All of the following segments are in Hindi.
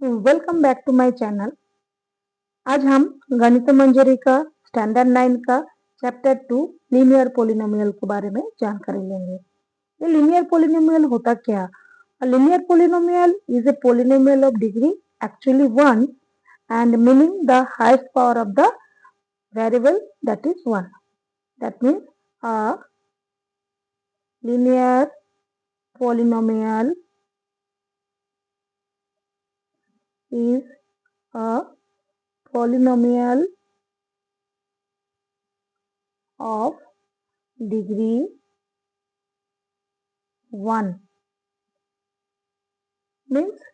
Welcome back to my channel. आज हम गणित मंजरी का स्टैंडर्ड 9 का चैप्टर 2 लीनियर पोलिनोमियल के बारे में जानकारी लेंगे। ये लीनियर पोलिनोमियल होता क्या? Linear polynomial is a polynomial of degree actually 1 and meaning the highest power of the variable, that is 1. That means a linear polynomial is a polynomial of degree 1, means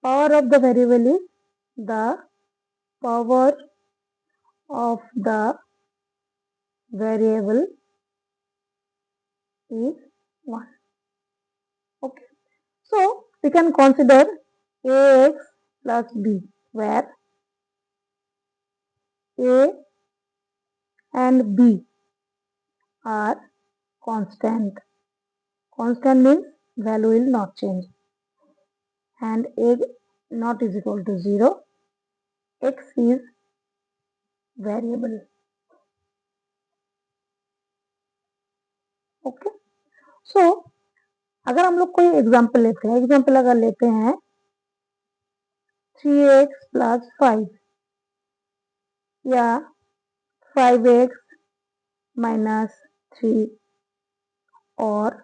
power of the variable is the power of the variable is 1. Okay, so we can consider ax plus b, where a and b are constant. Constant means value will not change, and a not is equal to 0. X is variable. Okay, सो अगर हम लोग कोई एग्जांपल लेते हैं, एग्जांपल अगर लेते हैं 3x प्लस 5 या 5x माइनस 3 और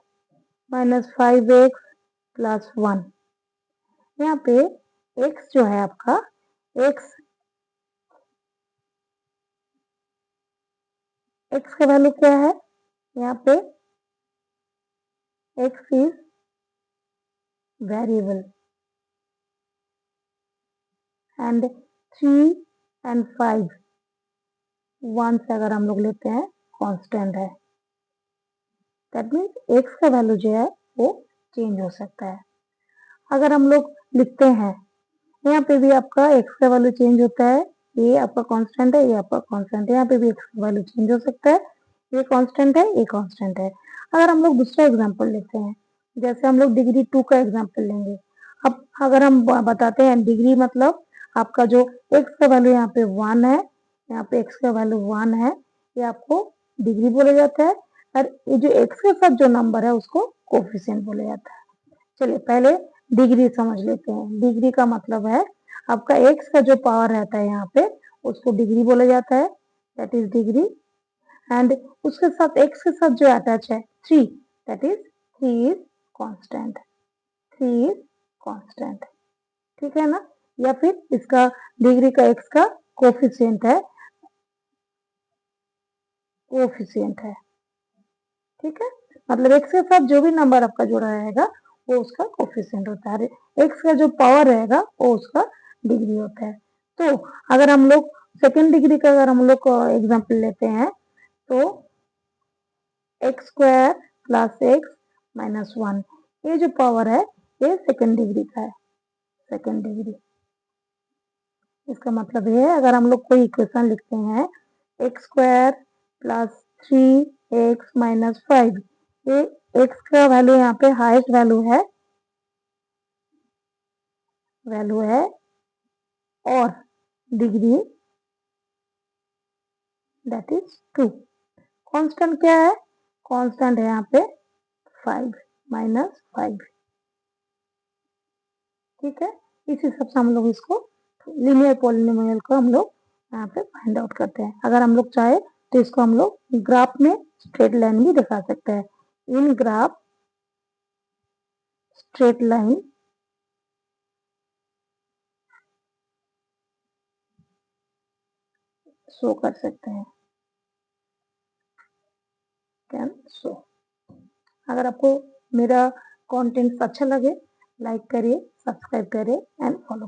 माइनस 5x प्लस 1। यहाँ पे x जो है आपका x का वैल्यू क्या है? यहाँ पे x is variable and 3 and 5 1 से अगर हम लोग लेते हैं कांस्टेंट है। दैट मीन्स x का वैल्यू जो है वो चेंज हो सकता है। अगर हम लोग लिखते हैं यहाँ पे भी आपका x का वैल्यू चेंज होता है, ये आपका कांस्टेंट है, ये आपका कांस्टेंट है, यहाँ पे भी x का वैल्यू चेंज हो सकता है, ये कांस्टेंट है, ये कांस्टेंट है। अगर हम लोग दूसरा एग्जांपल लेते हैं, जैसे हम लोग डिग्री 2 का एग्जांपल लेंगे। अब अगर हम बताते हैं डिग्री मतलब आपका जो x का वैल्यू यहाँ पे 1 है, यहाँ पे x का वैल्यू 1 है, ये आपको डिग्री बोला जाता है, और ये जो x के साथ जो नंबर है उसको कोफिशिएंट बोला जाता है। चलिए पहले डिग्री समझ लेते हैं। डिग्री का मतलब है आपका x का जो पावर रहता है यहाँ पे उसको डिग्री बोला जाता है, दैट इज डिग्री। एंड उसके साथ x के साथ जो अटैच है 3, that is 3 is constant, 3 is constant, ठीक है ना? या फिर इसका डिग्री का x का कोफिशिएंट है, ठीक है? मतलब x के साथ जो भी नंबर आपका जुड़ा रहेगा वो उसका कोफिशिएंट होता है, x का जो पावर रहेगा वो उसका डिग्री होता है। तो अगर हम लोग सेकेंड डिग्री का अगर हम लोग एग्जांपल लेते हैं तो x square plus x minus 1, ये जो पावर है ये सेकेंड डिग्री का है, सेकेंड डिग्री। इसका मतलब ये है अगर हम लोग कोई इक्वेशन लिखते हैं x square plus 3x minus 5, ये x का वैल्यू यहाँ पे हाईएस्ट वैल्यू है और डिग्री दैट इज 2। कांस्टेंट क्या है? कांस्टेंट है यहाँ पे 5 माइनस 5, ठीक है? इस हिसाब से हम लोग इसको लीनियर पॉलिनोमियल को हम लोग यहाँ पे फाइंड आउट करते हैं। अगर हम लोग चाहे तो इसको हम लोग ग्राफ में स्ट्रेट लाइन भी दिखा सकते हैं। इन ग्राफ स्ट्रेट लाइन शो कर सकते हैं, कैन शो। अगर आपको मेरा कंटेंट अच्छा लगे लाइक करिए, सब्सक्राइब करिए एंड फॉलो करिए।